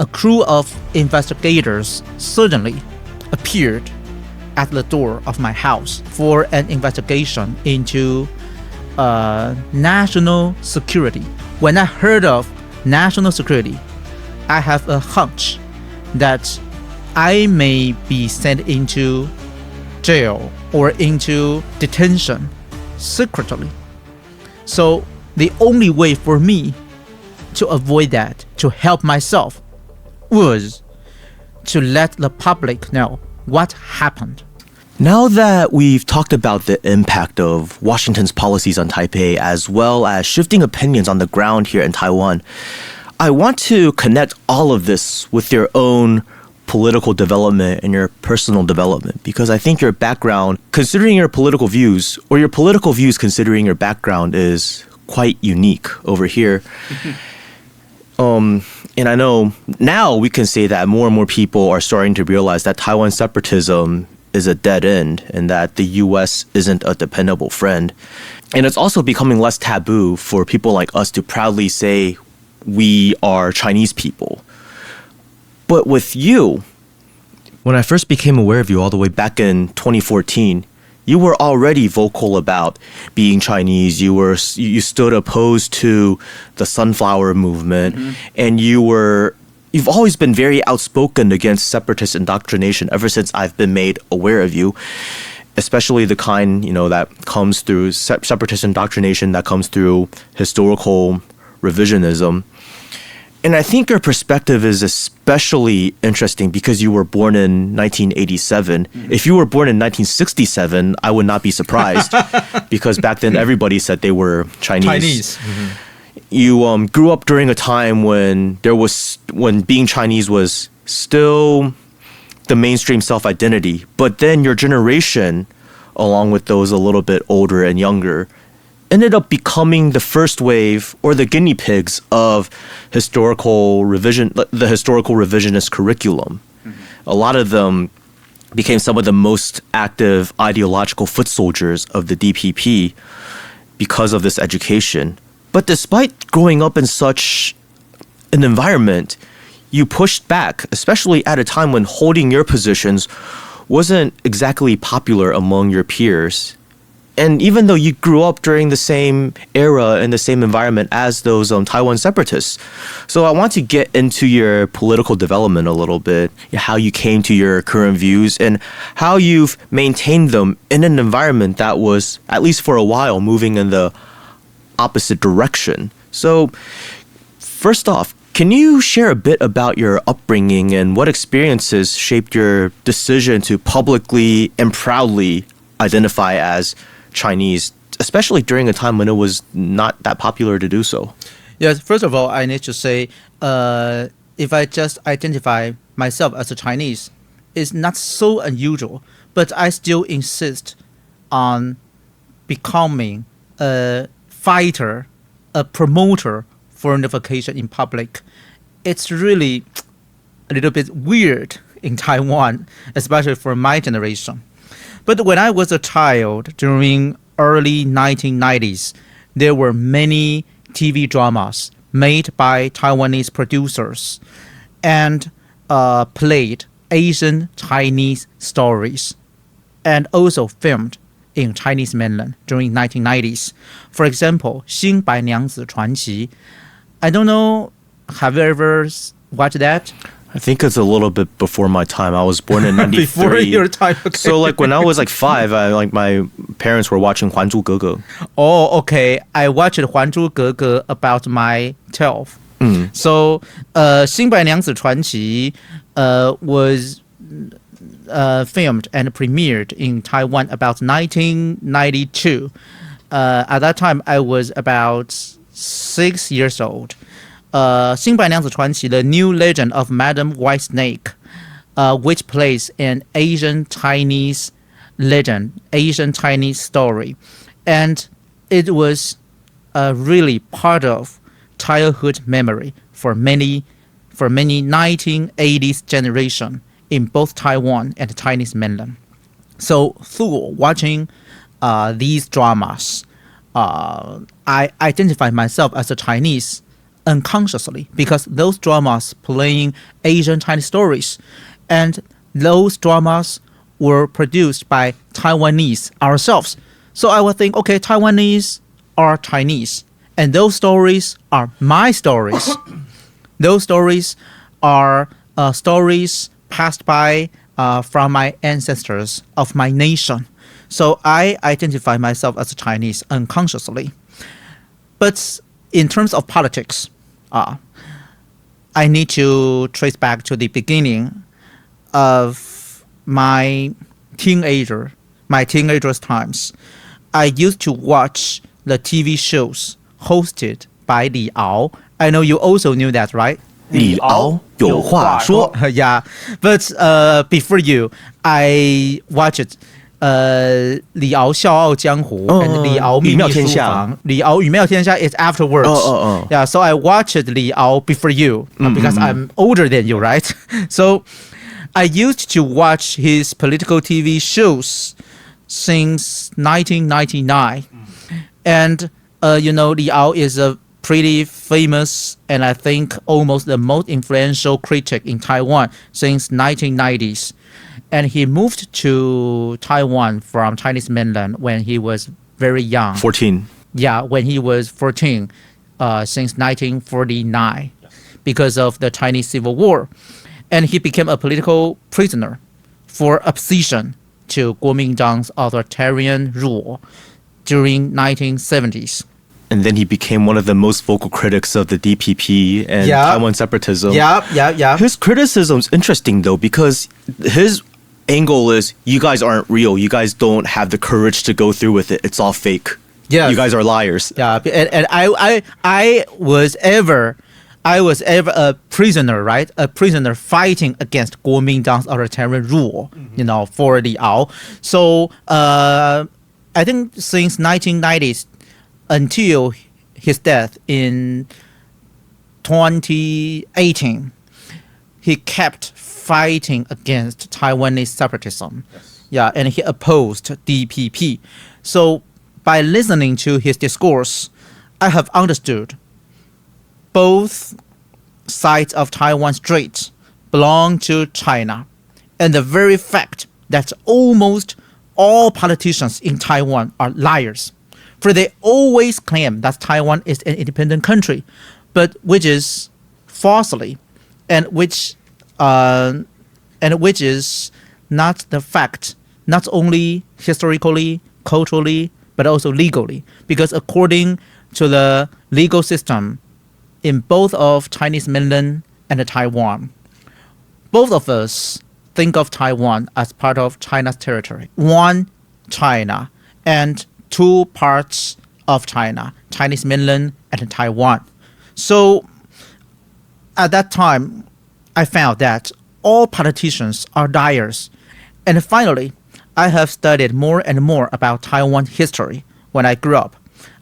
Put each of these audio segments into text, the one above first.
a crew of investigators suddenly appeared at the door of my house for an investigation into national security. When I heard of national security, I have a hunch that I may be sent into jail or into detention secretly. So the only way for me to avoid that, to help myself, was to let the public know what happened. Now that we've talked about the impact of Washington's policies on Taipei as well as shifting opinions on the ground here in Taiwan, I want to connect all of this with your own political development and your personal development, because I think your background, considering your political views, or your political views considering your background, is quite unique over here. And I know now we can say that more and more people are starting to realize that Taiwan separatism is a dead end and that the U.S. isn't a dependable friend. And it's also becoming less taboo for people like us to proudly say we are Chinese people. But with you, when I first became aware of you all the way back in 2014, you were already vocal about being Chinese. You stood opposed to the Sunflower Movement, and you've always been very outspoken against separatist indoctrination ever since I've been made aware of you, especially the kind, that comes through separatist indoctrination that comes through historical revisionism. And I think your perspective is especially interesting because you were born in 1987. If you were born in 1967, I would not be surprised because back then everybody said they were Chinese. You grew up during a time when being Chinese was still the mainstream self-identity. But then your generation, along with those a little bit older and younger, ended up becoming the first wave or the guinea pigs of the historical revisionist curriculum. A lot of them became some of the most active ideological foot soldiers of the DPP because of this education. But despite growing up in such an environment, you pushed back, especially at a time when holding your positions wasn't exactly popular among your peers. And even though you grew up during the same era in the same environment as those Taiwan separatists. So I want to get into your political development a little bit, how you came to your current views and how you've maintained them in an environment that was, at least for a while, moving in the opposite direction. So first off, can you share a bit about your upbringing and what experiences shaped your decision to publicly and proudly identify as Chinese, especially during a time when it was not that popular to do so? Yes, first of all, I need to say, if I just identify myself as a Chinese, it's not so unusual, but I still insist on becoming a fighter, a promoter for unification in public. It's really a little bit weird in Taiwan, especially for my generation. But when I was a child during early 1990s, there were many TV dramas made by Taiwanese producers and played Asian Chinese stories and also filmed in Chinese mainland during 1990s. For example, 新白娘子传奇. I don't know, have you ever watched that? I think it's a little bit before my time. I was born in 93. Before your time, okay. So when I was 5, my parents were watching 还珠格格. Oh, okay. I watched 还珠格格 about my 12. So, 新白娘子传奇 was filmed and premiered in Taiwan about 1992. At that time, I was about 6 years old. 新白娘子传奇 The New Legend of Madam Whitesnake, which plays an Asian Chinese legend, Asian Chinese story. And it was really part of childhood memory for many 1980s generation in both Taiwan and the Chinese mainland. So through watching these dramas, I identify myself as a Chinese unconsciously because those dramas playing Asian Chinese stories, and those dramas were produced by Taiwanese ourselves. So I would think, okay, Taiwanese are Chinese, and those stories are my stories. Those stories are stories passed by from my ancestors of my nation. So I identify myself as a Chinese unconsciously. But in terms of politics, I need to trace back to the beginning of my teenager's times. I used to watch the TV shows hosted by Li Ao. I know you also knew that, right? 李敖有话说 Yeah, but before you, I watched 李敖笑傲江湖 and 李敖秘密书房 李敖语妙天下 is afterwards. Yeah, so I watched 李敖 before you because I'm older than you, right? So I used to watch his political TV shows since 1999. And, Li Ao is a pretty famous and I think almost the most influential critic in Taiwan since 1990s. And he moved to Taiwan from Chinese mainland when he was very young. 14. Yeah, when he was 14, since 1949, because of the Chinese Civil War. And he became a political prisoner for opposition to Kuomintang's authoritarian rule during 1970s. And then he became one of the most vocal critics of the DPP and Taiwan separatism. Yeah. His criticism's interesting, though, because his angle is, you guys aren't real. You guys don't have the courage to go through with it. It's all fake. Yes. You guys are liars. Yeah, and I was ever a prisoner, right? A prisoner fighting against Kuomintang's authoritarian rule, for Li Ao. So I think since 1990s until his death in 2018, he kept fighting against Taiwanese separatism. Yes. Yeah, and he opposed DPP. So by listening to his discourse, I have understood both sides of Taiwan Strait belong to China, and the very fact that almost all politicians in Taiwan are liars. For they always claim that Taiwan is an independent country, but which is falsely, and which is not the fact, not only historically, culturally, but also legally. Because according to the legal system in both of Chinese mainland and Taiwan, both of us think of Taiwan as part of China's territory. One China and two parts of China, Chinese mainland and Taiwan. So at that time, I found that all politicians are liars. And finally, I have studied more and more about Taiwan history when I grew up.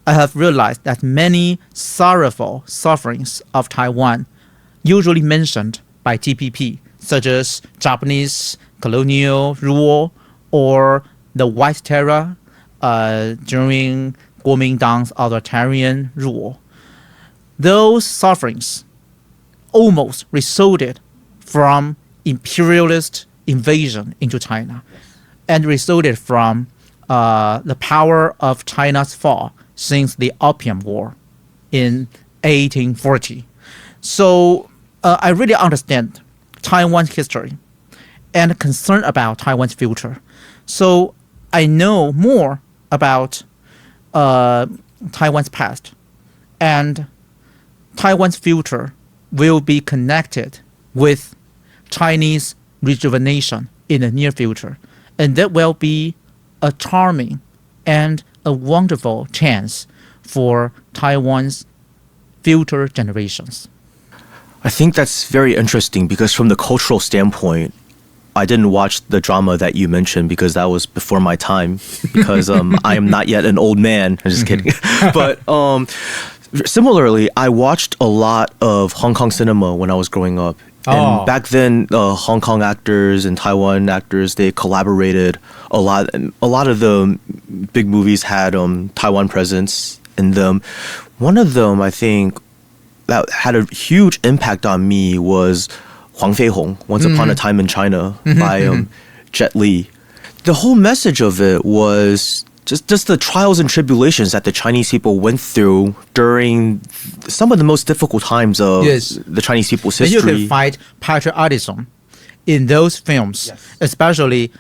I have realized that many sorrowful sufferings of Taiwan, usually mentioned by TPP, such as Japanese colonial rule or the White Terror during Kuomintang's authoritarian rule, those sufferings almost resulted from imperialist invasion into China and resulted from the power of China's fall since the Opium War in 1840. So I really understand Taiwan's history and concern about Taiwan's future. So I know more about Taiwan's past, and Taiwan's future will be connected with Chinese rejuvenation in the near future. And that will be a charming and a wonderful chance for Taiwan's future generations. I think that's very interesting because from the cultural standpoint, I didn't watch the drama that you mentioned because that was before my time because I am not yet an old man. I'm just kidding. But similarly, I watched a lot of Hong Kong cinema when I was growing up. And back then, Hong Kong actors and Taiwan actors, they collaborated a lot. A lot of the big movies had Taiwan presence in them. One of them, I think, that had a huge impact on me was Huang Feihong, Once Upon a Time in China by Jet Li. The whole message of it was just the trials and tribulations that the Chinese people went through during some of the most difficult times of the Chinese people's history. And you can find patriotism in those films, especially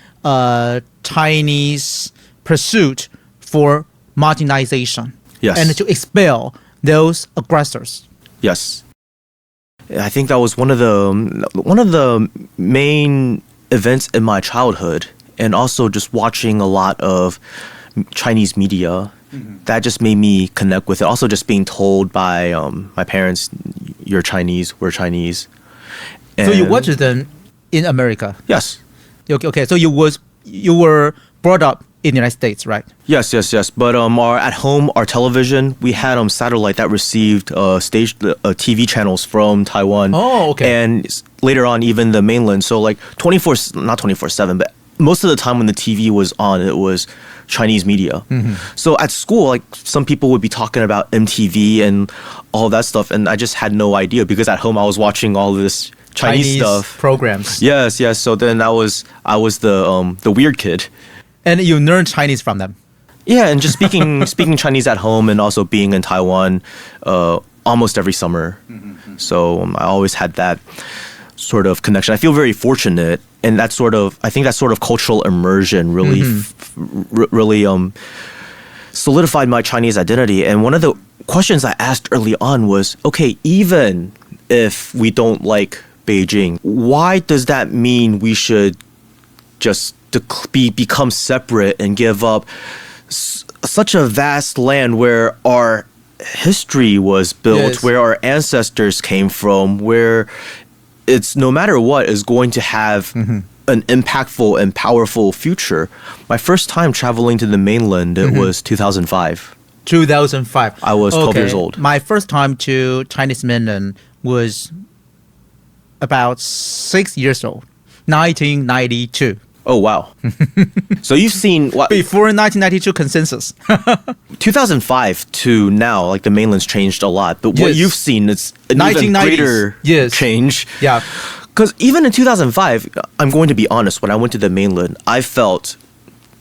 Chinese pursuit for marginalization and to expel those aggressors. Yes. I think that was one of the main events in my childhood, and also just watching a lot of Chinese media that just made me connect with it. Also just being told by my parents, you're Chinese, we're Chinese. And so you watched them in America? Yes. Okay, so you were brought up in the United States, right? Yes. But at home, our television, we had satellite that received TV channels from Taiwan. Oh, okay. And later on, even the mainland. So like not 24/7, but most of the time when the TV was on, it was Chinese media. So at school, like some people would be talking about MTV and all that stuff, and I just had no idea because at home I was watching all this Chinese stuff, programs. Yes. So then I was the weird kid. And you learned Chinese from them. Yeah, and just speaking Chinese at home, and also being in Taiwan almost every summer. So I always had that sort of connection. I feel very fortunate, and I think that sort of cultural immersion really solidified my Chinese identity. And one of the questions I asked early on was, okay, even if we don't like Beijing, why does that mean we should just become separate and give up such a vast land where our history was built, where our ancestors came from, where it's no matter what is going to have an impactful and powerful future. My first time traveling to the mainland, it was 2005. 2005. I was 12 years old. My first time to Chinese mainland was about 6 years old, 1992. Oh, wow. So you've seen what? Before 1992 consensus. 2005 to now, like the mainland's changed a lot. But what you've seen, it's an even greater change. Yeah. Because even in 2005, I'm going to be honest, when I went to the mainland, I felt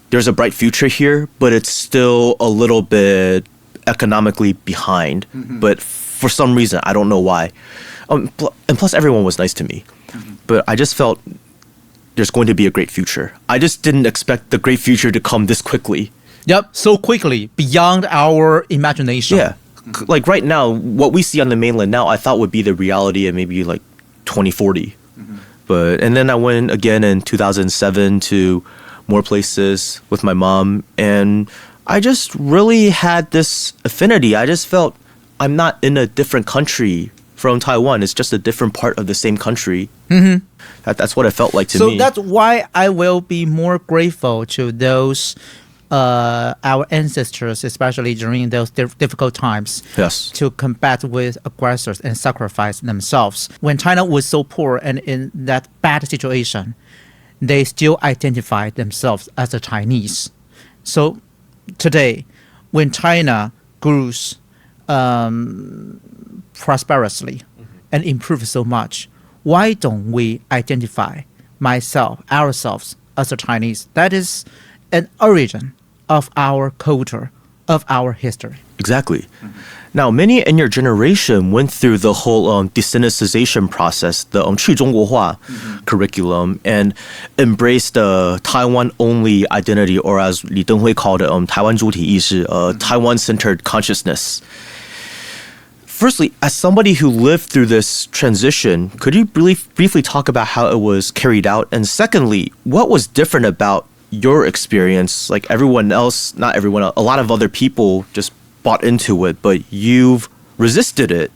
there's a bright future here, but it's still a little bit economically behind. But for some reason, I don't know why. And plus, everyone was nice to me. But I just felt there's going to be a great future. I just didn't expect the great future to come this quickly. Yep, so quickly, beyond our imagination. Yeah. Like right now, what we see on the mainland now, I thought would be the reality in maybe like 2040. And then I went again in 2007 to more places with my mom, and I just really had this affinity. I just felt I'm not in a different country from Taiwan. It's just a different part of the same country. That's what it felt like to me. So that's why I will be more grateful to those our ancestors, especially during those difficult times, to combat with aggressors and sacrifice themselves. When China was so poor and in that bad situation, they still identify themselves as a Chinese. So today, when China grows prosperously and improves so much, why don't we identify ourselves as a Chinese? That is an origin of our culture, of our history. Exactly. Now, many in your generation went through the whole desynthesization process, the 去中国化 curriculum, and embraced the Taiwan-only identity, or as Li Denghui called it, 台湾主体意识, Taiwan-centered consciousness. Firstly, as somebody who lived through this transition, could you briefly talk about how it was carried out? And secondly, what was different about your experience? Like everyone else, not everyone else, a lot of other people just bought into it, but you've resisted it.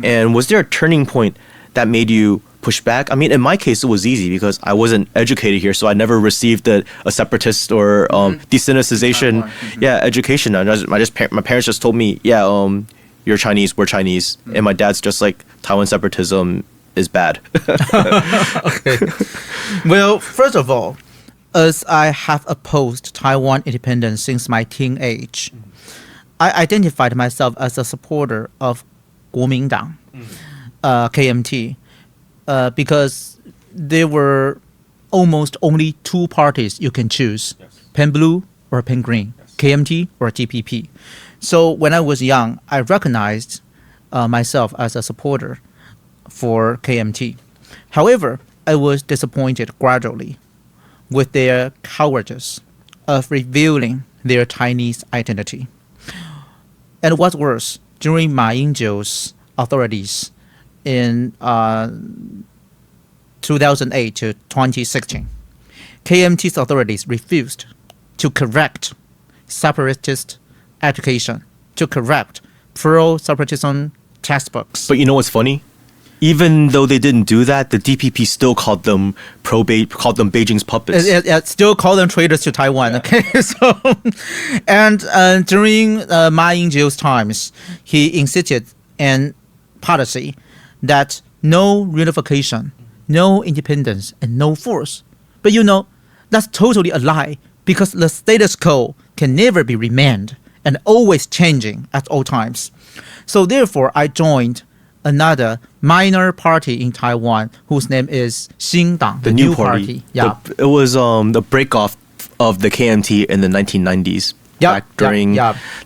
And was there a turning point that made you push back? I mean, in my case, it was easy because I wasn't educated here, so I never received a separatist or desynthesization education. My parents just told me, you're Chinese, we're Chinese. And my dad's just like, Taiwan separatism is bad. Okay. Well, first of all, as I have opposed Taiwan independence since my teen age, I identified myself as a supporter of 国民党 KMT, because there were almost only two parties you can choose, pen blue or pen green, KMT or TPP. So when I was young, I recognized myself as a supporter for KMT. However, I was disappointed gradually with their cowardice of revealing their Chinese identity. And what's worse, during Ma Ying-jeou's authorities in 2008 to 2016, KMT's authorities refused to correct separatist education, to correct pro-separatism textbooks. But you know what's funny? Even though they didn't do that, the DPP still called them Beijing's puppets. It still call them traitors to Taiwan. Yeah. Okay, so and during Ma Ying-jeou's times, he insisted in policy that no reunification, no independence, and no force. But that's totally a lie, because the status quo can never be remained and always changing at all times. So therefore, I joined another minor party in Taiwan whose name is Xingdang, the new party. Yeah. It was the breakoff of the KMT in the 1990s. Yeah. Back during,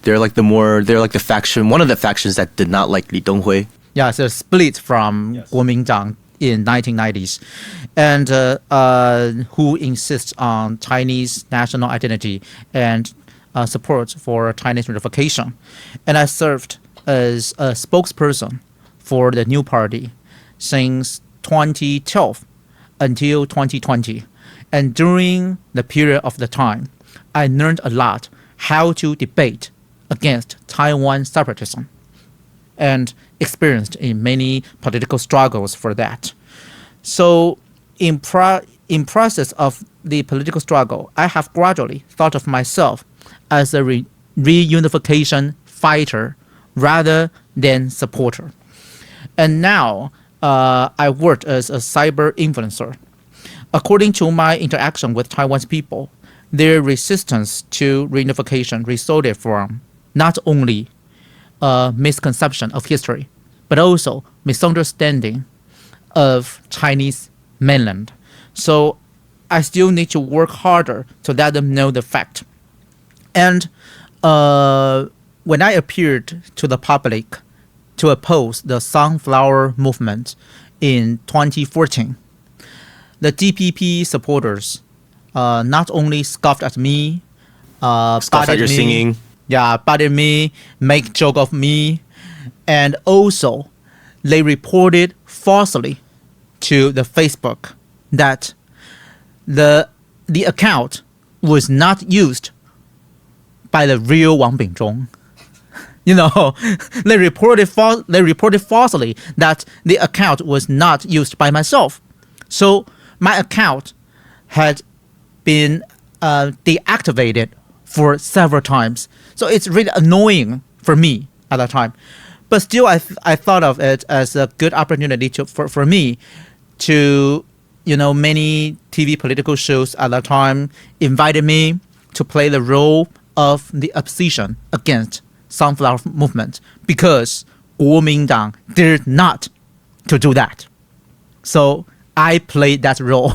they're like the faction, one of the factions that did not like Li Donghui. Yeah, so split from Kuomintang in 1990s, and who insists on Chinese national identity and support for Chinese reunification. And I served as a spokesperson for the new party since 2012 until 2020. And during the period of the time, I learned a lot how to debate against Taiwan separatism and experienced in many political struggles for that. So in process of the political struggle, I have gradually thought of myself as a reunification fighter rather than supporter. And now I work as a cyber influencer. According to my interaction with Taiwan's people, their resistance to reunification resulted from not only a misconception of history, but also misunderstanding of Chinese mainland. So I still need to work harder to let them know the fact. And when I appeared to the public to oppose the Sunflower Movement in 2014, the DPP supporters not only scoffed at me, Scoff at your singing. Yeah, patted me, make joke of me, and also they reported falsely to the Facebook that the account was not used by the real Wang炳忠. They reported falsely that the account was not used by myself. So my account had been deactivated for several times. So it's really annoying for me at that time. But still, I thought of it as a good opportunity for me to, many TV political shows at that time invited me to play the role of the opposition against Sunflower Movement because Kuomintang dared not to do that. So I played that role.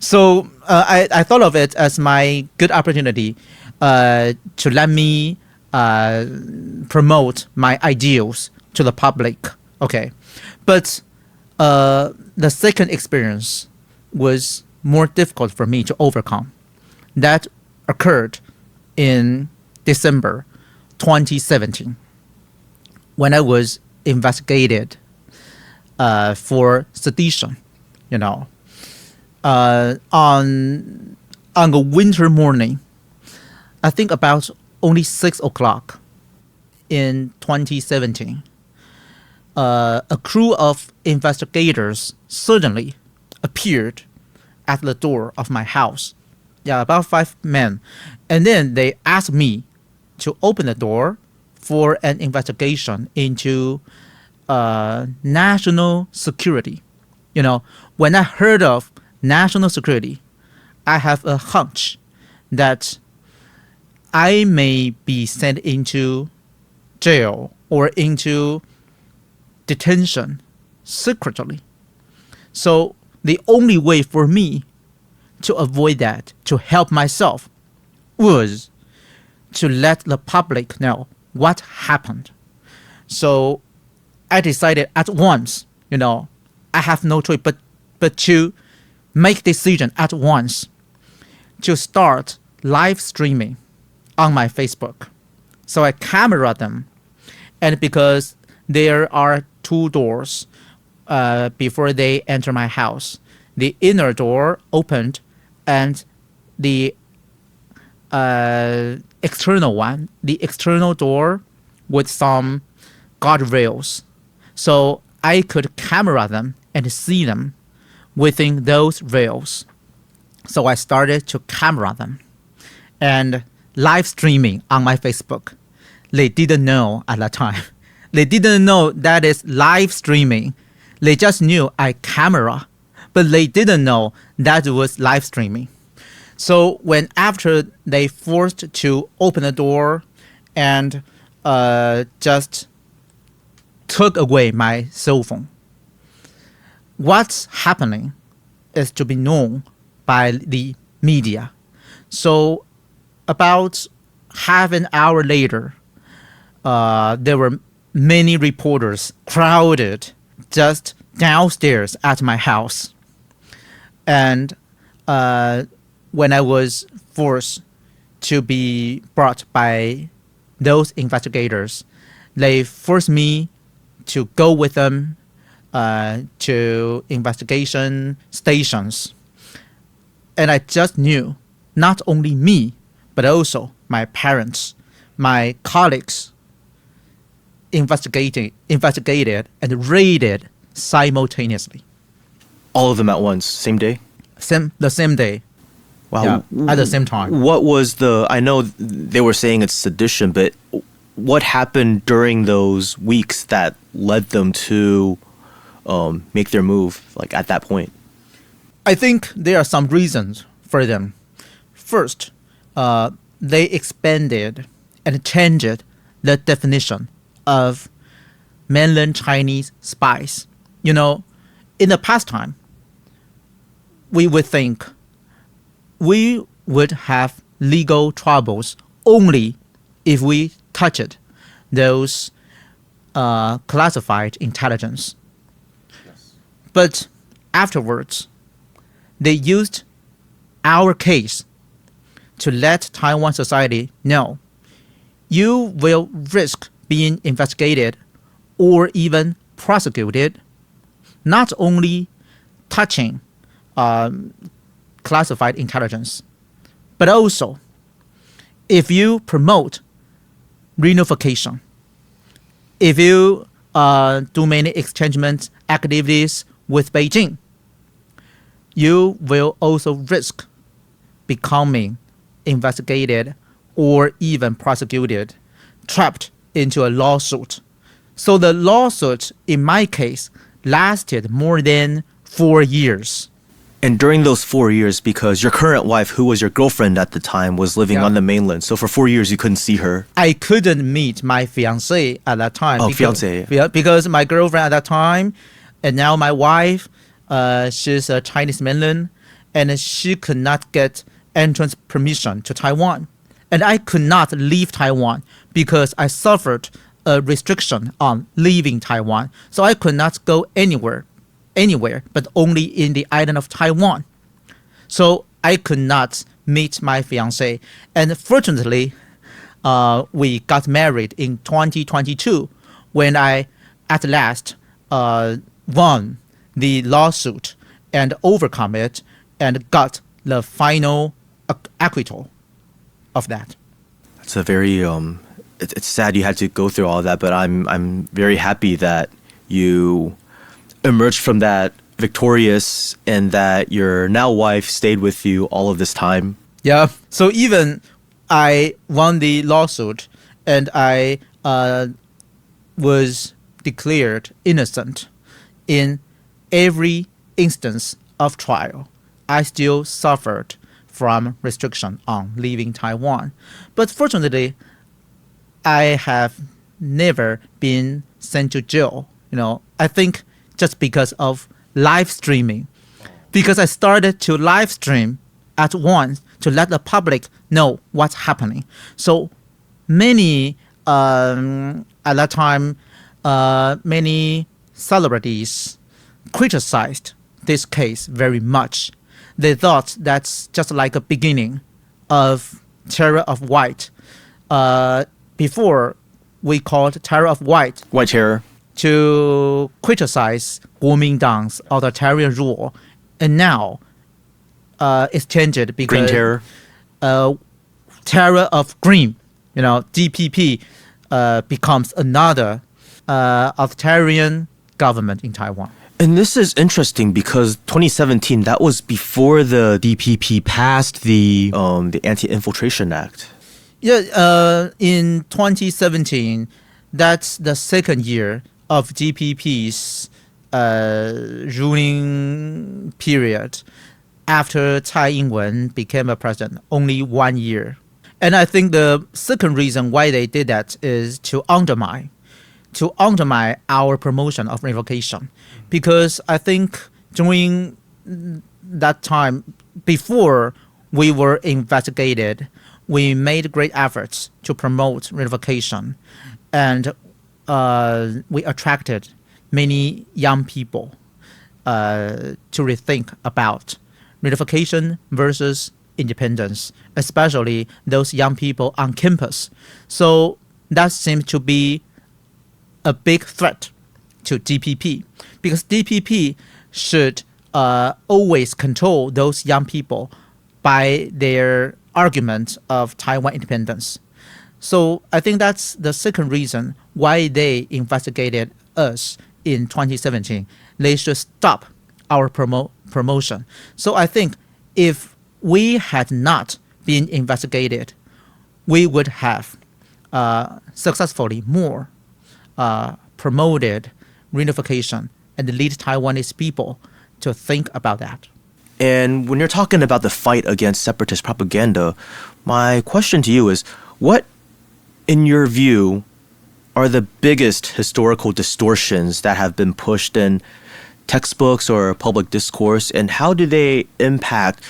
So I thought of it as my good opportunity to let me promote my ideals to the public. Okay. But the second experience was more difficult for me to overcome. That occurred in December 2017 when I was investigated for sedition. On a winter morning, I think about only 6 o'clock in 2017, a crew of investigators suddenly appeared at the door of my house. Yeah, about 5 men. And then they asked me to open the door for an investigation into national security. When I heard of national security, I have a hunch that I may be sent into jail or into detention secretly. So the only way for me to avoid that, to help myself, was to let the public know what happened. So I decided at once, I have no choice but to make decision at once to start live streaming on my Facebook. So I camera them, and because there are two doors before they enter my house, the inner door opened and the external door with some guardrails. So I could camera them and see them within those rails. So I started to camera them and live streaming on my Facebook. They didn't know at that time. They didn't know that is live streaming. They just knew I camera, but they didn't know that was live streaming. So when after they forced to open the door and just took away my cell phone, what's happening is to be known by the media. So about half an hour later, there were many reporters crowded just downstairs at my house. And when I was forced to be brought by those investigators, they forced me to go with them to investigation stations. And I just knew not only me, but also my parents, my colleagues investigated and raided simultaneously. All of them at once, same day? The same day. Wow. Yeah, at the same time. What was I know they were saying it's sedition, but what happened during those weeks that led them to make their move, like at that point? I think there are some reasons for them. First, they expanded and changed the definition of mainland Chinese spies. In the past time, we would think we would have legal troubles only if we touched those classified intelligence. Yes. But afterwards, they used our case to let Taiwan society know you will risk being investigated or even prosecuted, not only touching classified intelligence, but also if you promote reunification, if you do many exchange activities with Beijing, you will also risk becoming investigated or even prosecuted, trapped into a lawsuit. So the lawsuit, in my case, lasted more than 4 years. And during those 4 years, because your current wife, who was your girlfriend at the time, was living on the mainland, so for 4 years you couldn't see her. I couldn't meet my fiancée at that time. Oh, fiancée. Yeah, because my girlfriend at that time, and now my wife, she's a Chinese mainland, and she could not get entrance permission to Taiwan. And I could not leave Taiwan because I suffered a restriction on leaving Taiwan. So I could not go anywhere, but only in the island of Taiwan. So I could not meet my fiancée. And fortunately, we got married in 2022 when I at last won the lawsuit and overcome it and got the final acquittal of that. It's a very it's sad you had to go through all that, but I'm very happy that you emerged from that victorious and that your now wife stayed with you all of this time. Yeah. So even I won the lawsuit and I was declared innocent in every instance of trial, I still suffered from restriction on leaving Taiwan. But fortunately, I have never been sent to jail I think just because of live streaming, because I started to live stream at once to let the public know what's happening. So many, at that time, many celebrities criticized this case very much. They thought that's just like a beginning of Terror of White. Before, we called Terror of White Terror to criticize 国民党's authoritarian rule, and now it's changed because Green Terror. Terror of Green, DPP becomes another authoritarian government in Taiwan. And this is interesting because 2017, that was before the DPP passed the Anti-Infiltration Act. Yeah, in 2017, that's the second year of DPP's ruling period after Tsai Ing-wen became a president, only 1 year. And I think the second reason why they did that is to undermine our promotion of revocation. Because I think during that time, before we were investigated, we made great efforts to promote revocation. And we attracted many young people to rethink about reunification versus independence, especially those young people on campus. So that seems to be a big threat to DPP, because DPP should always control those young people by their argument of Taiwan independence. So I think that's the second reason why they investigated us in 2017. They should stop our promotion. So I think if we had not been investigated, we would have successfully more promoted reunification and lead Taiwanese people to think about that. And when you're talking about the fight against separatist propaganda, my question to you is, what, in your view, are the biggest historical distortions that have been pushed in textbooks or public discourse, and how do they impact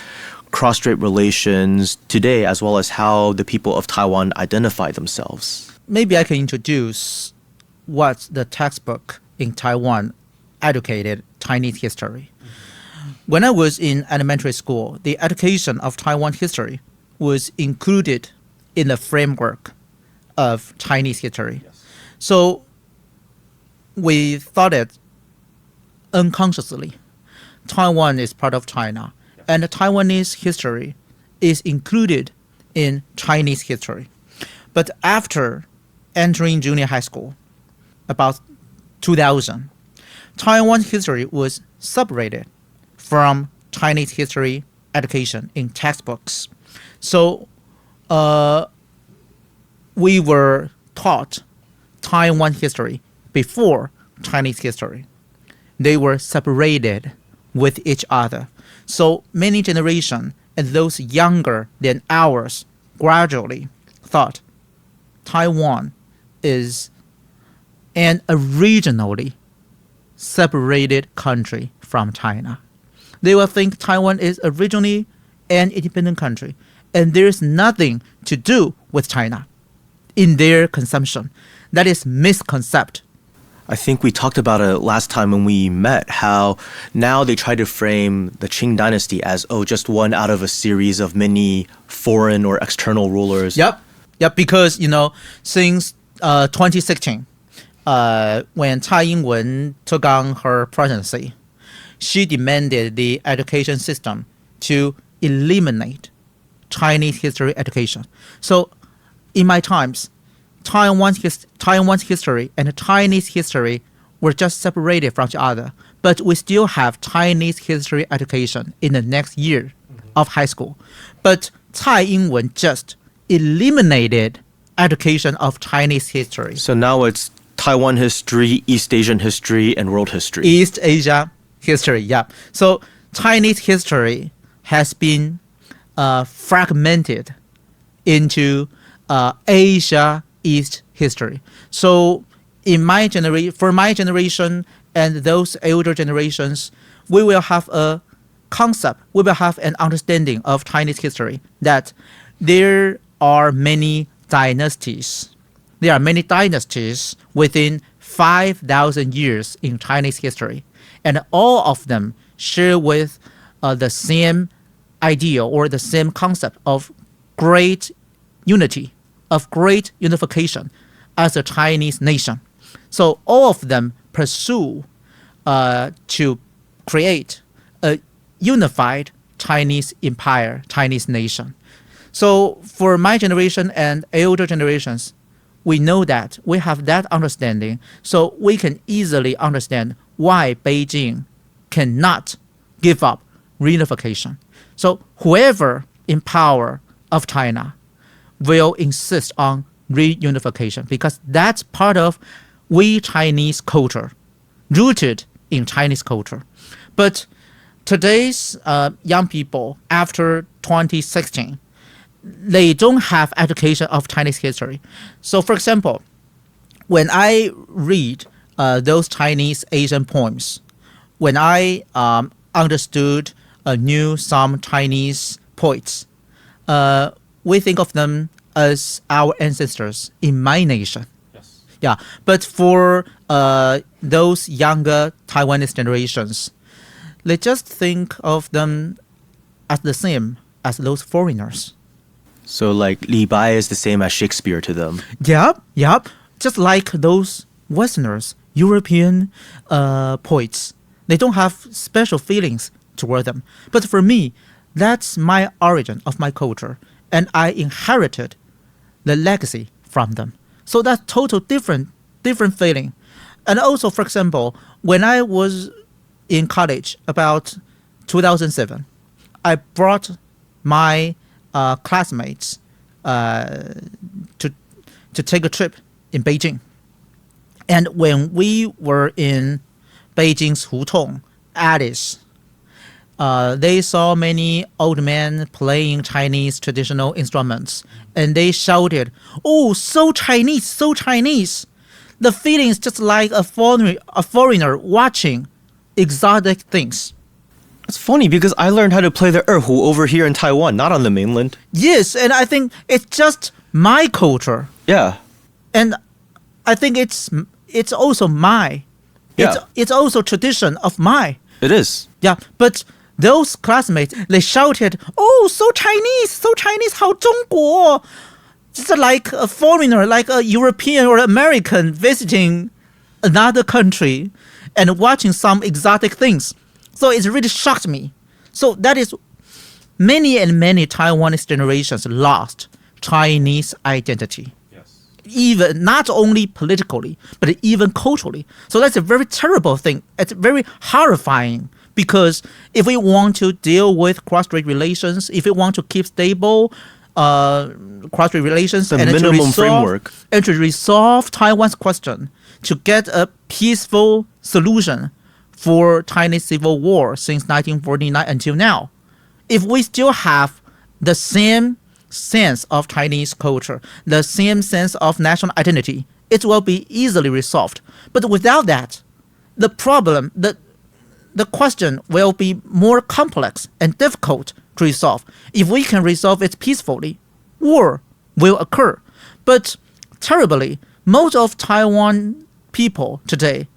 cross-strait relations today, as well as how the people of Taiwan identify themselves? Maybe I can introduce what the textbook in Taiwan educated Chinese history. When I was in elementary school, the education of Taiwan history was included in the framework of Chinese history. Yes. So we thought it unconsciously. Taiwan is part of China, and Taiwanese history is included in Chinese history. But after entering junior high school, about 2000, Taiwan history was separated from Chinese history education in textbooks. So we were taught Taiwan history before Chinese history. They were separated with each other. So many generations and those younger than ours gradually thought Taiwan is an originally separated country from China. They will think Taiwan is originally an independent country, and there's nothing to do with China in their consumption. That is misconcept. I think we talked about it last time when we met, how now they try to frame the Qing dynasty as, just one out of a series of many foreign or external rulers. Yep, because, since 2016, when Tsai Ing-wen took on her presidency, she demanded the education system to eliminate Chinese history education. So in my times, Taiwan's history and Chinese history were just separated from each other, but we still have Chinese history education in the next year of high school. But Tsai Ing-wen just eliminated education of Chinese history. So now it's Taiwan history, East Asian history, and world history. East Asia history, yeah. So Chinese history has been fragmented into Asia East history. So for my generation and those older generations, we will have a concept, we will have an understanding of Chinese history that there are many dynasties. There are many dynasties within 5,000 years in Chinese history, and all of them share with the same idea or the same concept of great unity, of great unification as a Chinese nation. So all of them pursue to create a unified Chinese empire, Chinese nation. So for my generation and older generations, we know that we have that understanding, so we can easily understand why Beijing cannot give up reunification. So whoever in power of China will insist on reunification because that's part of we Chinese culture, rooted in Chinese culture. But today's young people after 2016, they don't have education of Chinese history. So for example, when I read those Chinese Asian poems, when I knew some Chinese poets, we think of them as our ancestors in my nation. Yes. Yeah, but for those younger Taiwanese generations, they just think of them as the same as those foreigners. So like Li Bai is the same as Shakespeare to them. Yep. Just like those Westerners, European poets, they don't have special feelings toward them. But for me, that's my origin of my culture, and I inherited the legacy from them. So that's total different feeling. And also, for example, when I was in college about 2007, I brought my classmates to take a trip in Beijing. And when we were in Beijing's Hutong, Alice, they saw many old men playing Chinese traditional instruments, and they shouted, "Oh, so Chinese, so Chinese!" The feeling is just like a foreigner watching exotic things. It's funny because I learned how to play the erhu over here in Taiwan, not on the mainland. Yes, and I think it's just my culture, Yeah. and I think it's also my, Yeah. it's also tradition of my. It is. Yeah, but those classmates, they shouted, "Oh, so Chinese, 好中国!" Just like a foreigner, like a European or American visiting another country and watching some exotic things. So it really shocked me. So that is many and many Taiwanese generations lost Chinese identity. Yes. Even not only politically, but even culturally. So that's a very terrible thing. It's very horrifying because if we want to deal with cross-strait relations, if we want to keep stable cross-strait relations The and minimum framework. And to resolve Taiwan's question, to get a peaceful solution for Chinese civil war since 1949 until now, if we still have the same sense of Chinese culture, the same sense of national identity, it will be easily resolved. But without that, the problem, the question will be more complex and difficult to resolve. If we can resolve it peacefully, war will occur. But terribly, most of Taiwan people today,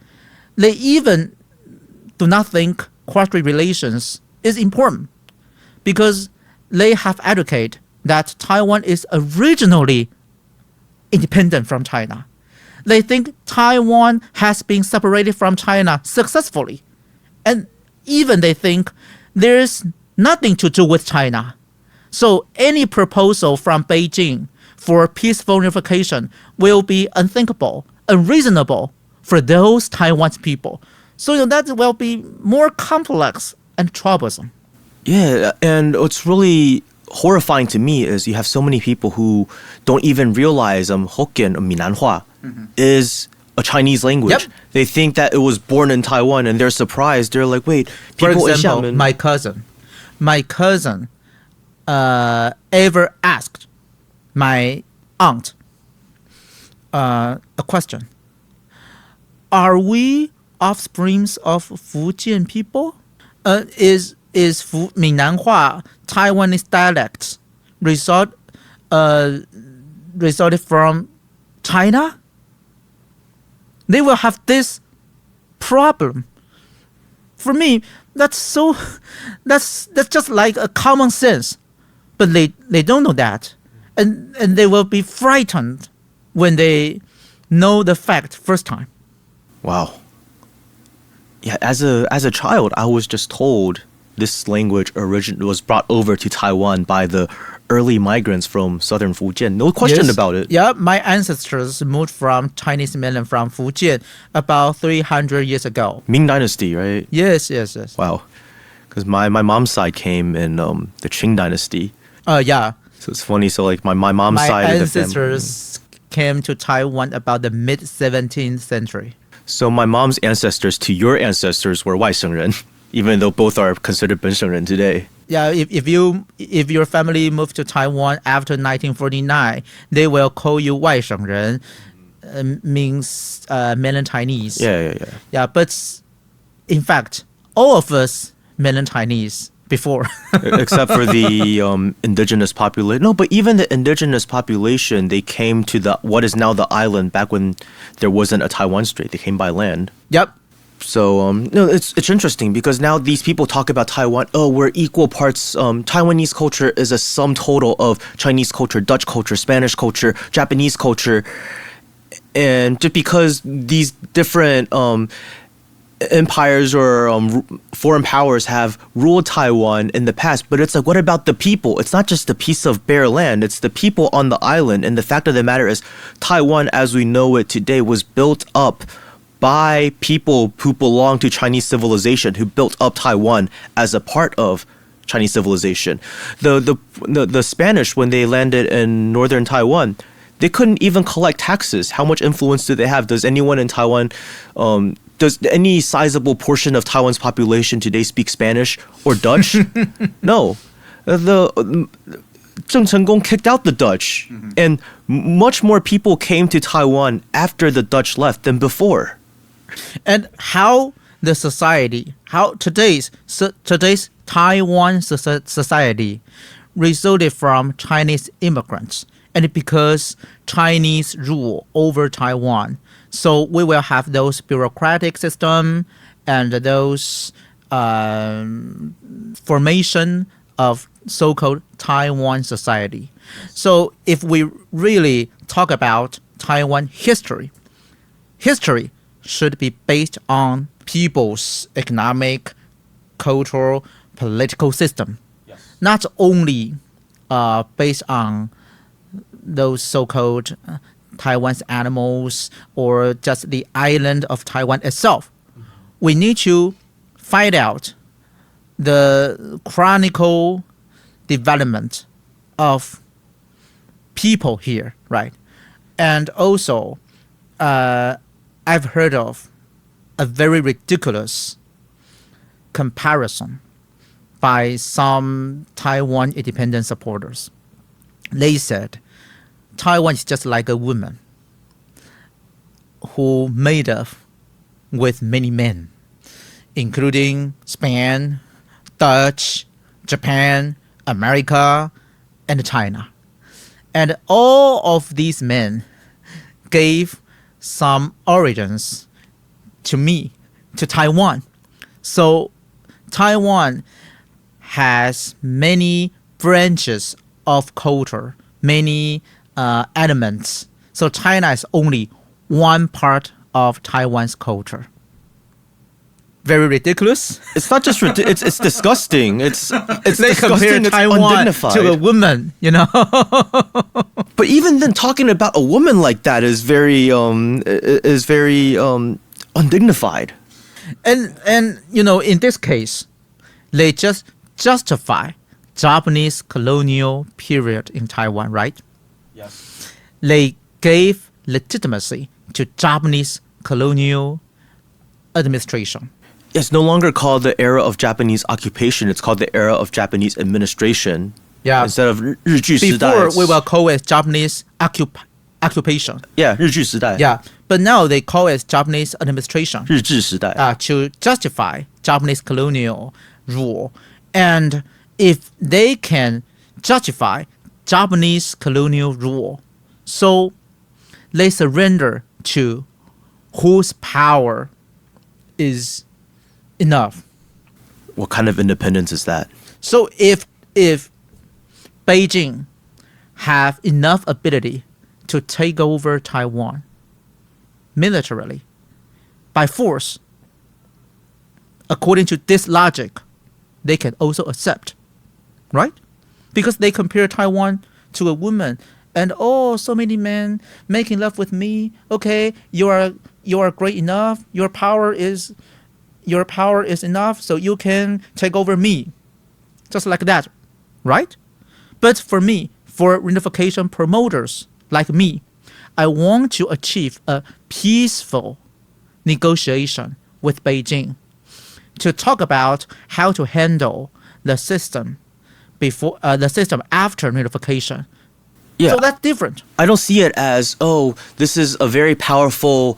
they even do not think cross-strait relations is important because they have advocated that Taiwan is originally independent from China. They think Taiwan has been separated from China successfully. And even they think there's nothing to do with China. So any proposal from Beijing for peaceful unification will be unthinkable, unreasonable for those Taiwanese people. So that will be more complex and troublesome. Yeah, and what's really horrifying to me is you have so many people who don't even realize Hokkien, Minanhua, is a Chinese language. Yep. They think that it was born in Taiwan, and they're surprised. They're like, wait, For people example, in Xiamen. my cousin ever asked my aunt a question. are we offsprings of Fujian people? Is Minnan-Hua Taiwanese dialect resulted from China? They will have this problem. For me, that's just like a common sense, but they don't know that, and they will be frightened when they know the fact first time. Wow. Yeah, as a child, I was just told this language was brought over to Taiwan by the early migrants from southern Fujian. No question about it. Yeah, my ancestors moved from Chinese mainland from Fujian about 300 years ago. Ming Dynasty, right? Yes. Wow. Because my mom's side came in the Qing Dynasty. Yeah. So it's funny. So like my mom's side of the family. My ancestors came to Taiwan about the mid 17th century. So my mom's ancestors to your ancestors were 外省人, even though both are considered 本省人 today. Yeah, if your family moved to Taiwan after 1949, they will call you 外省人, means mainland Chinese. Yeah. Yeah, but in fact, all of us mainland Chinese before. Except for the indigenous population. No, but even the indigenous population, they came to what is now the island back when there wasn't a Taiwan Strait. They came by land. Yep. So it's interesting because now these people talk about Taiwan. Oh, we're equal parts. Taiwanese culture is a sum total of Chinese culture, Dutch culture, Spanish culture, Japanese culture, and just because these different empires or foreign powers have ruled Taiwan in the past, but it's like, what about the people? It's not just a piece of bare land. It's the people on the island. And the fact of the matter is, Taiwan, as we know it today, was built up by people who belong to Chinese civilization, who built up Taiwan as a part of Chinese civilization. The Spanish, when they landed in northern Taiwan, they couldn't even collect taxes. How much influence do they have? Does anyone in Taiwan, does any sizable portion of Taiwan's population today speak Spanish or Dutch? No. Zheng Chenggong kicked out the Dutch, and much more people came to Taiwan after the Dutch left than before. And how the society, how today's Taiwan society resulted from Chinese immigrants, and because Chinese rule over Taiwan. So we will have those bureaucratic system and those formation of so-called Taiwan society. So if we really talk about Taiwan history should be based on people's economic, cultural, political system. Yes. Not only based on those so-called Taiwan's animals or just the island of Taiwan itself. We need to find out the chronicle development of people here, right? And also, I've heard of a very ridiculous comparison by some Taiwan independence supporters. They said Taiwan is just like a woman who made up with many men, including Spain, Dutch, Japan, America, and China. And all of these men gave some origins to me, to Taiwan. So Taiwan has many branches of culture, many elements. So China is only one part of Taiwan's culture. Very ridiculous. It's not just it's disgusting. It's they disgusting. compare It's Taiwan undignified. to a woman, you know. But even then, talking about a woman like that is very undignified. And you know, in this case, they just justify Japanese colonial period in Taiwan, right? Yes. They gave legitimacy to Japanese colonial administration. It's no longer called the era of Japanese occupation. It's called the era of Japanese administration. Yeah. Instead of 日据时代. Before, we will call it Japanese occupation. Yeah, 日据时代. Yeah, but now they call it Japanese administration. 日治时代. To justify Japanese colonial rule. And if they can justify Japanese colonial rule, so they surrender to whose power is enough. What kind of independence is that? So if Beijing have enough ability to take over Taiwan militarily by force, according to this logic, they can also accept, right? Because they compare Taiwan to a woman, and so many men making love with me. Okay, you are great enough. Your power is enough, so you can take over me, just like that, right? But for me, for reunification promoters like me, I want to achieve a peaceful negotiation with Beijing to talk about how to handle the system before the system after reunification. Yeah. So that's different. I don't see it as, this is a very powerful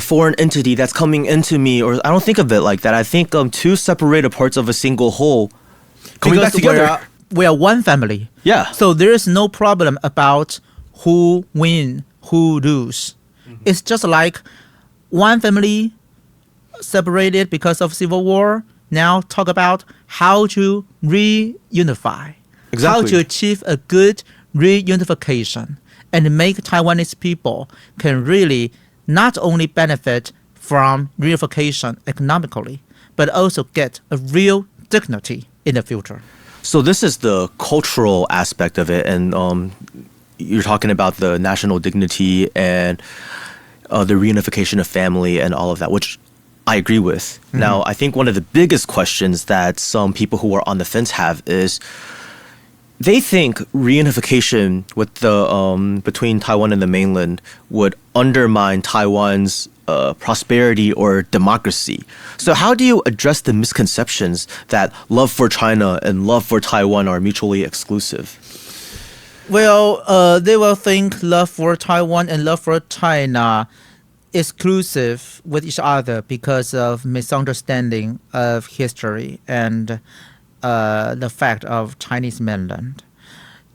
foreign entity that's coming into me, or I don't think of it like that. I think two separated parts of a single whole coming back together. We are one family. Yeah. So there is no problem about who win, who lose. Mm-hmm. It's just like one family separated because of civil war. Now talk about how to reunify. Exactly. How to achieve a good reunification and make Taiwanese people can really not only benefit from reunification economically, but also get a real dignity in the future. So this is the cultural aspect of it, and you're talking about the national dignity and the reunification of family and all of that, which I agree with. Mm-hmm. Now, I think one of the biggest questions that some people who are on the fence have is they think reunification with the between Taiwan and the mainland would undermine Taiwan's prosperity or democracy. So how do you address the misconceptions that love for China and love for Taiwan are mutually exclusive? Well, they will think love for Taiwan and love for China exclusive with each other because of misunderstanding of history and the fact of Chinese mainland.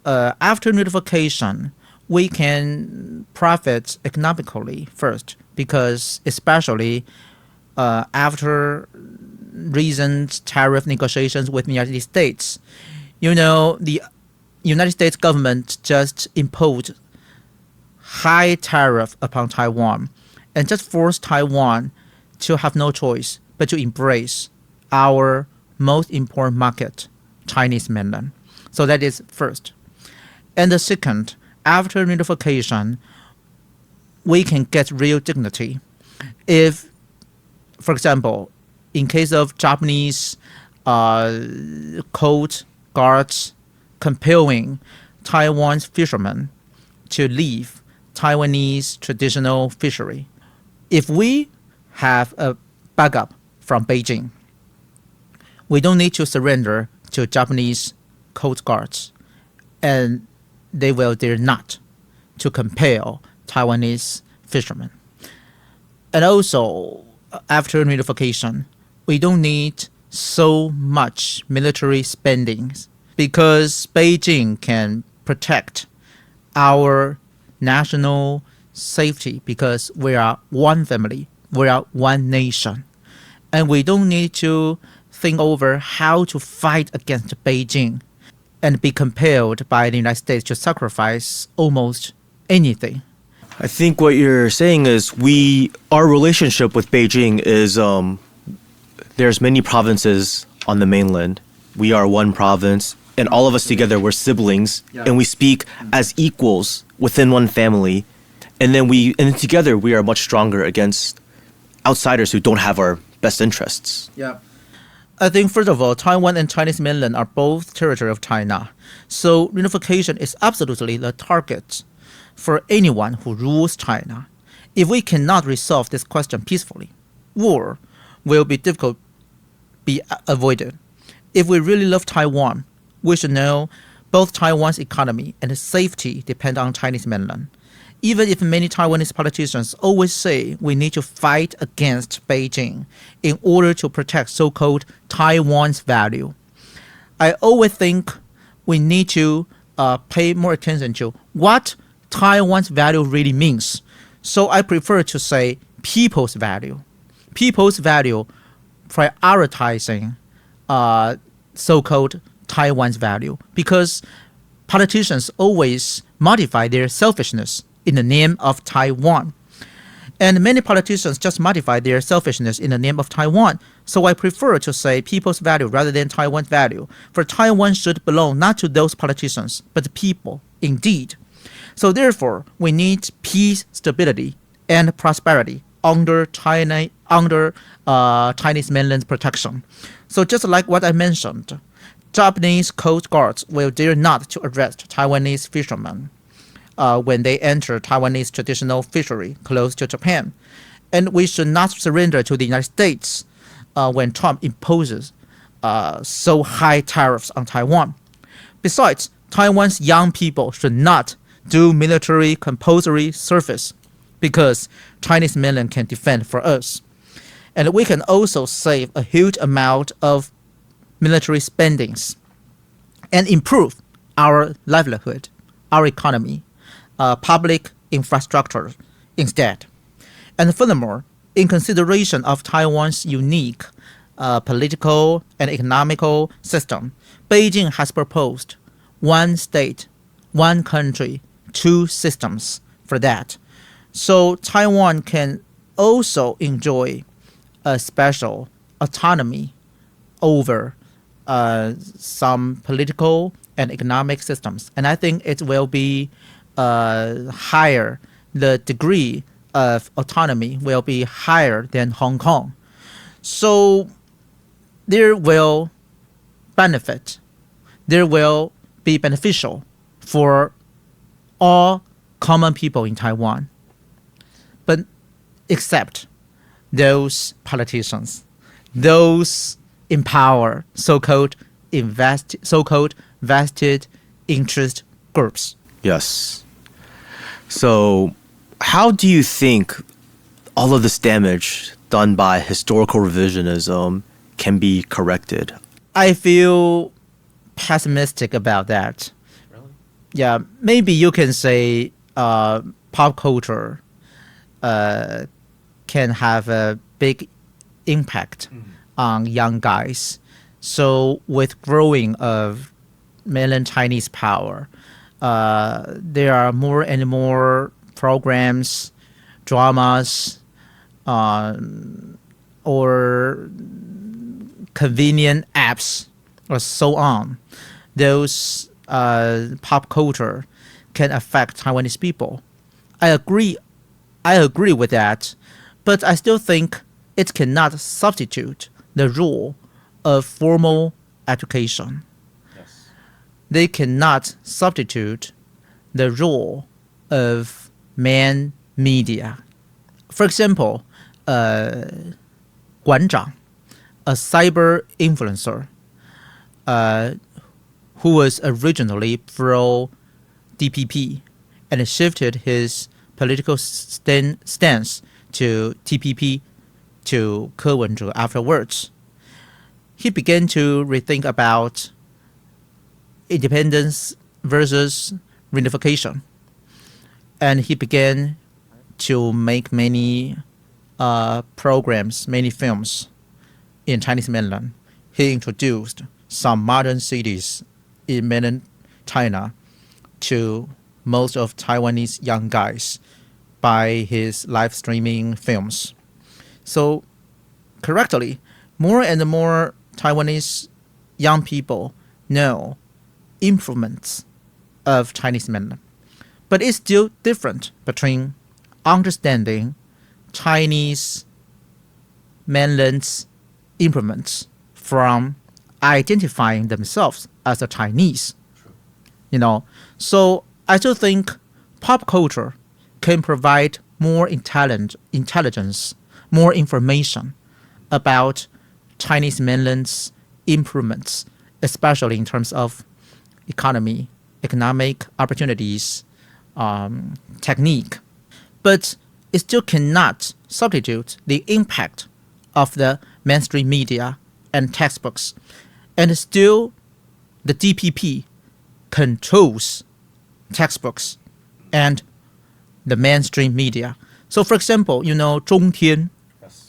After reunification, we can profit economically first, because especially after recent tariff negotiations with the United States, the United States government just imposed high tariff upon Taiwan and just forced Taiwan to have no choice but to embrace our most important market, Chinese mainland. So that is first. And the second, after reunification, we can get real dignity. If, for example, in case of Japanese coast guards compelling Taiwan's fishermen to leave Taiwanese traditional fishery, if we have a backup from Beijing, we don't need to surrender to Japanese coast guards, and they will dare not to compel Taiwanese fishermen. And also, after reunification, we don't need so much military spending because Beijing can protect our national safety because we are one family, we are one nation. And we don't need to think over how to fight against Beijing and be compelled by the United States to sacrifice almost anything. I think what you're saying is our relationship with Beijing is there's many provinces on the mainland. We are one province, and all of us together, we're siblings, and we speak as equals within one family. And then together we are much stronger against outsiders who don't have our best interests. Yeah. I think, first of all, Taiwan and Chinese mainland are both territory of China. So reunification is absolutely the target for anyone who rules China. If we cannot resolve this question peacefully, war will be avoided. If we really love Taiwan, we should know both Taiwan's economy and safety depend on Chinese mainland. even if many Taiwanese politicians always say we need to fight against Beijing in order to protect so-called Taiwan's value, I always think we need to pay more attention to what Taiwan's value really means. So I prefer to say people's value. People's value prioritizing so-called Taiwan's value, because politicians always modify their selfishness in the name of Taiwan. And many politicians just modify their selfishness in the name of Taiwan. So I prefer to say people's value rather than Taiwan's value. For Taiwan should belong not to those politicians, but the people, indeed. So therefore, we need peace, stability, and prosperity under Chinese mainland's protection. So just like what I mentioned, Japanese coast guards will dare not to arrest Taiwanese fishermen when they enter Taiwanese traditional fishery close to Japan. And we should not surrender to the United States when Trump imposes so high tariffs on Taiwan. Besides, Taiwan's young people should not do military compulsory service because Chinese mainland can defend for us. And we can also save a huge amount of military spendings and improve our livelihood, our economy, public infrastructure instead. And furthermore, in consideration of Taiwan's unique political and economical system, Beijing has proposed one state, one country, two systems for that. So Taiwan can also enjoy a special autonomy over some political and economic systems. And I think it will be higher, the degree of autonomy will be higher than Hong Kong. So there will be beneficial for all common people in Taiwan, but except those politicians, those in power, so-called vested interest groups. Yes. So how do you think all of this damage done by historical revisionism can be corrected? I feel pessimistic about that. Really? Yeah, maybe you can say pop culture can have a big impact on young guys. So with growing of mainland Chinese power, there are more and more programs, dramas, or convenient apps, or so on. Those pop culture can affect Taiwanese people. I agree with that, but I still think it cannot substitute the role of formal education. Yes. They cannot substitute the role of main media. For example,馆长, a cyber influencer who was originally pro-DPP and shifted his political stance to TPP to 柯文哲 afterwards. He began to rethink about independence versus reunification. And he began to make many programs, many films in Chinese mainland. He introduced some modern cities in mainland China to most of Taiwanese young guys by his live streaming films. So correctly, more and more Taiwanese young people know improvements of Chinese mainland. But it's still different between understanding Chinese mainland's improvements from identifying themselves as a Chinese. So I still think pop culture can provide more intelligence, more information about Chinese mainland's improvements, especially in terms of economic opportunities, technique, but it still cannot substitute the impact of the mainstream media and textbooks. And still, the DPP controls textbooks and the mainstream media. So, for example, 中天,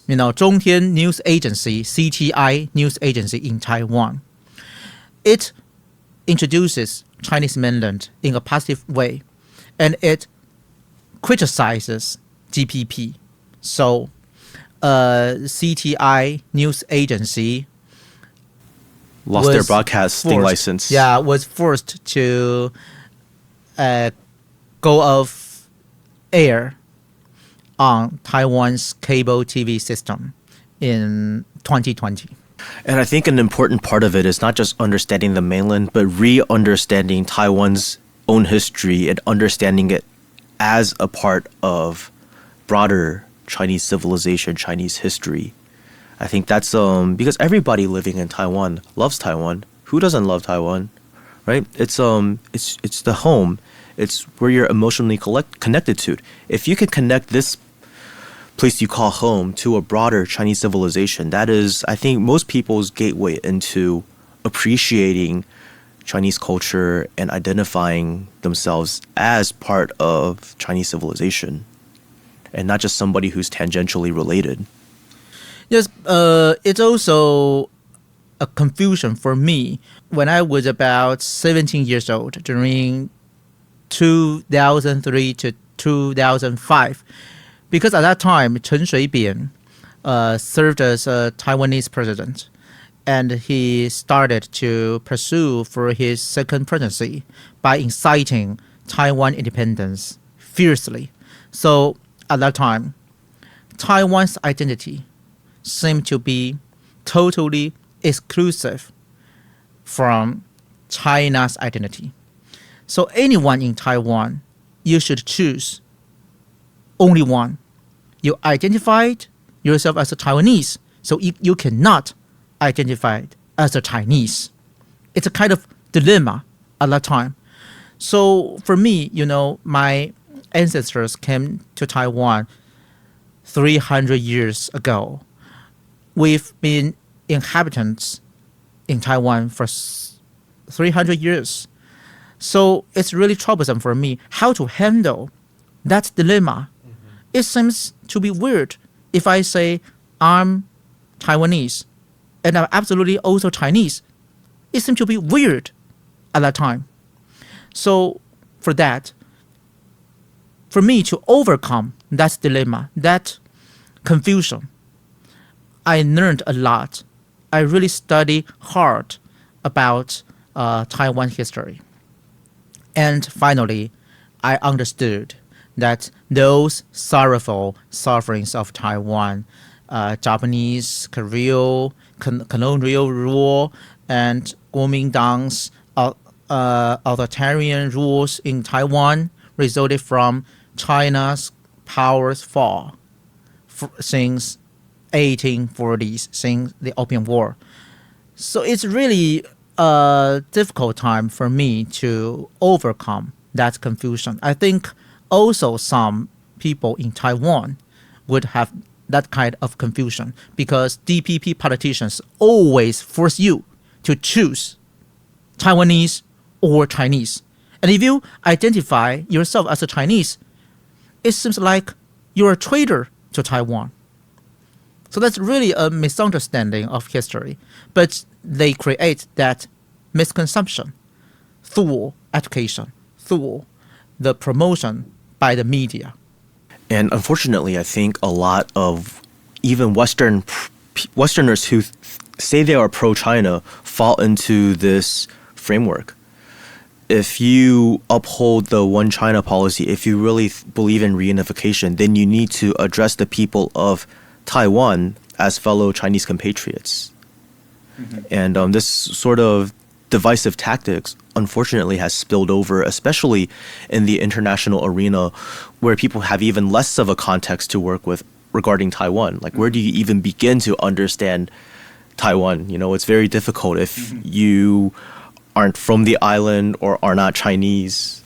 Zhong Tian News Agency, CTI News Agency in Taiwan. It introduces Chinese mainland in a positive way, and it criticizes DPP. So, CTI News Agency lost their broadcasting license. Yeah, was forced to go off air on Taiwan's cable TV system in 2020. And I think an important part of it is not just understanding the mainland, but re-understanding Taiwan's own history and understanding it as a part of broader Chinese civilization, Chinese history. I think that's because everybody living in Taiwan loves Taiwan. Who doesn't love Taiwan, right? It's the home. It's where you're emotionally connected to. If you can connect this place you call home to a broader Chinese civilization, that is, I think, most people's gateway into appreciating Chinese culture and identifying themselves as part of Chinese civilization and not just somebody who's tangentially related. Yes, it's also a confusion for me when I was about 17 years old during 2003 to 2005. Because at that time, Chen Shui-bian served as a Taiwanese president, and he started to pursue for his second presidency by inciting Taiwan independence fiercely. So at that time, Taiwan's identity seemed to be totally exclusive from China's identity. So anyone in Taiwan, you should choose only one. You identified yourself as a Taiwanese, so you cannot identify as a Chinese. It's a kind of dilemma at that time. So for me, my ancestors came to Taiwan 300 years ago. We've been inhabitants in Taiwan for 300 years. So it's really troublesome for me how to handle that dilemma. It seems to be weird if I say I'm Taiwanese and I'm absolutely also Chinese. It seems to be weird at that time. So for that, for me to overcome that dilemma, that confusion, I learned a lot. I really studied hard about Taiwan history. And finally, I understood that those sorrowful sufferings of Taiwan, Japanese, colonial rule, and Kuomintang's authoritarian rules in Taiwan resulted from China's power's fall since 1840s, since the Opium War. So it's really a difficult time for me to overcome that confusion. I think also some people in Taiwan would have that kind of confusion because DPP politicians always force you to choose Taiwanese or Chinese. And if you identify yourself as a Chinese, it seems like you're a traitor to Taiwan. So that's really a misunderstanding of history. But they create that misconception through education, through the promotion by the media. And unfortunately, I think a lot of even Westerners who say they are pro-China fall into this framework. If you uphold the one China policy, if you really believe in reunification, then you need to address the people of Taiwan as fellow Chinese compatriots. Mm-hmm. And this sort of divisive tactics, unfortunately, has spilled over, especially in the international arena, where people have even less of a context to work with regarding Taiwan. Like, where do you even begin to understand Taiwan? It's very difficult if you aren't from the island or are not Chinese.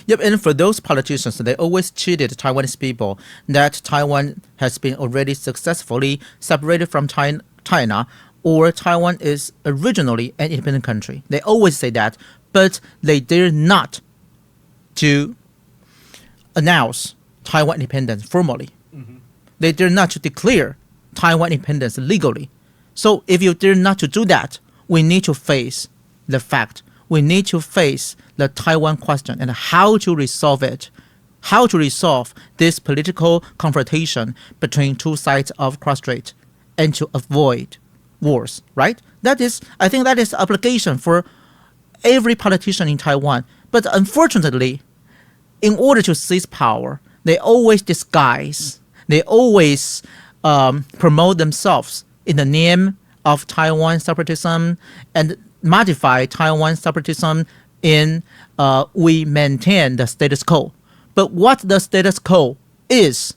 Yep, and for those politicians, they always cheated Taiwanese people that Taiwan has been already successfully separated from China, or Taiwan is originally an independent country. They always say that, but they dare not to announce Taiwan independence formally. They dare not to declare Taiwan independence legally. So if you dare not to do that, we need to face the fact. We need to face the Taiwan question and how to resolve it. How to resolve this political confrontation between two sides of cross-strait and to avoid wars, right? I think that is the obligation for every politician in Taiwan. But unfortunately, in order to seize power, they always disguise, they always promote themselves in the name of Taiwan separatism and modify Taiwan separatism in we maintain the status quo. But what the status quo is,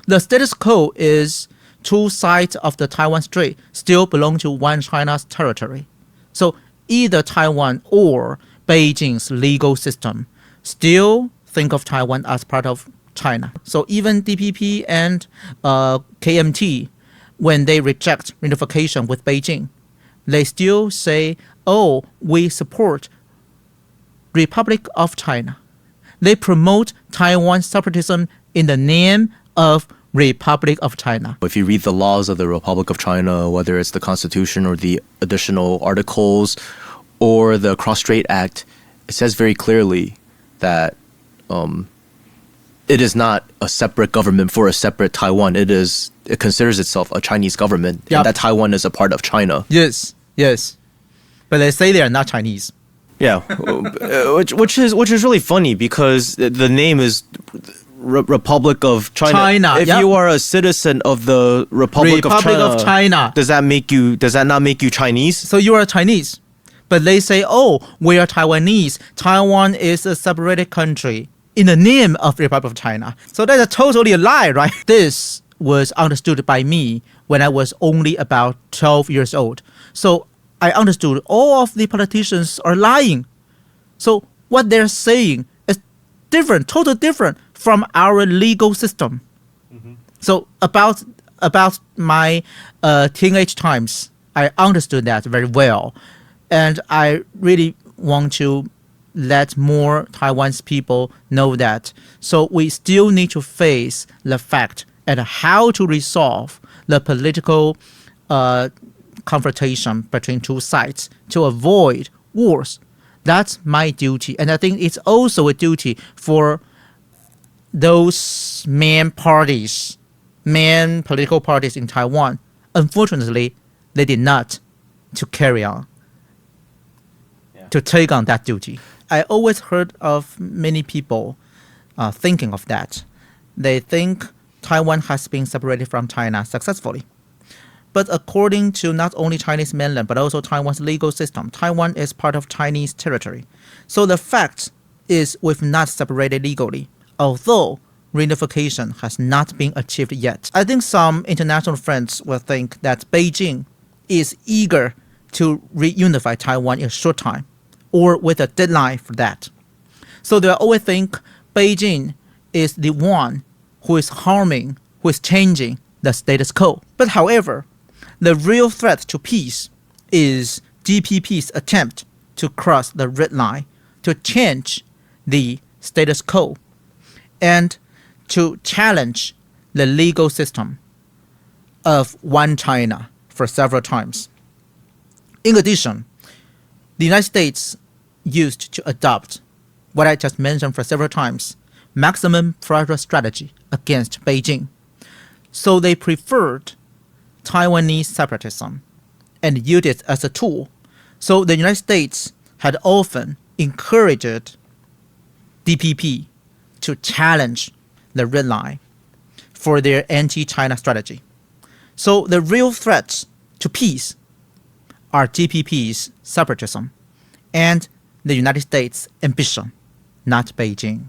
the status quo is two sides of the Taiwan Strait still belong to one China's territory. So either Taiwan or Beijing's legal system still think of Taiwan as part of China. So even DPP and KMT, when they reject reunification with Beijing, they still say, oh, we support Republic of China. They promote Taiwan separatism in the name of Republic of China. If you read the laws of the Republic of China, whether it's the Constitution or the additional articles or the Cross-Strait Act, it says very clearly that it is not a separate government for a separate Taiwan. It considers itself a Chinese government, Yep. and that Taiwan is a part of China. Yes. But they say they are not Chinese. Yeah, which is really funny because the name is Republic of China. If yep. you are a citizen of the Republic of China, does that not make you Chinese? So you are Chinese. But they say, oh, we are Taiwanese. Taiwan is a separated country in the name of Republic of China. So that's totally a lie, right? This was understood by me when I was only about 12 years old. So I understood all of the politicians are lying. So what they're saying is different, totally different from our legal system. So about my teenage times, I understood that very well. And I really want to let more Taiwan's people know that. So we still need to face the fact and how to resolve the political confrontation between two sides to avoid wars. That's my duty. And I think it's also a duty for those main political parties in Taiwan. Unfortunately, they did not to carry on, to take on that duty. I always heard of many people thinking of that. They think Taiwan has been separated from China successfully. But according to not only Chinese mainland, but also Taiwan's legal system, Taiwan is part of Chinese territory. So the fact is we've not separated legally, although reunification has not been achieved yet. I think some international friends will think that Beijing is eager to reunify Taiwan in a short time, or with a deadline for that. So they always think Beijing is the one who is harming, who is changing the status quo. But however, the real threat to peace is DPP's attempt to cross the red line, to change the status quo, and to challenge the legal system of one China for several times. In addition, the United States used to adopt what I just mentioned for several times, maximum pressure strategy against Beijing. So they preferred Taiwanese separatism and used it as a tool. So the United States had often encouraged DPP to challenge the red line for their anti-China strategy. So the real threats to peace are DPP's separatism and the United States' ambition, not Beijing.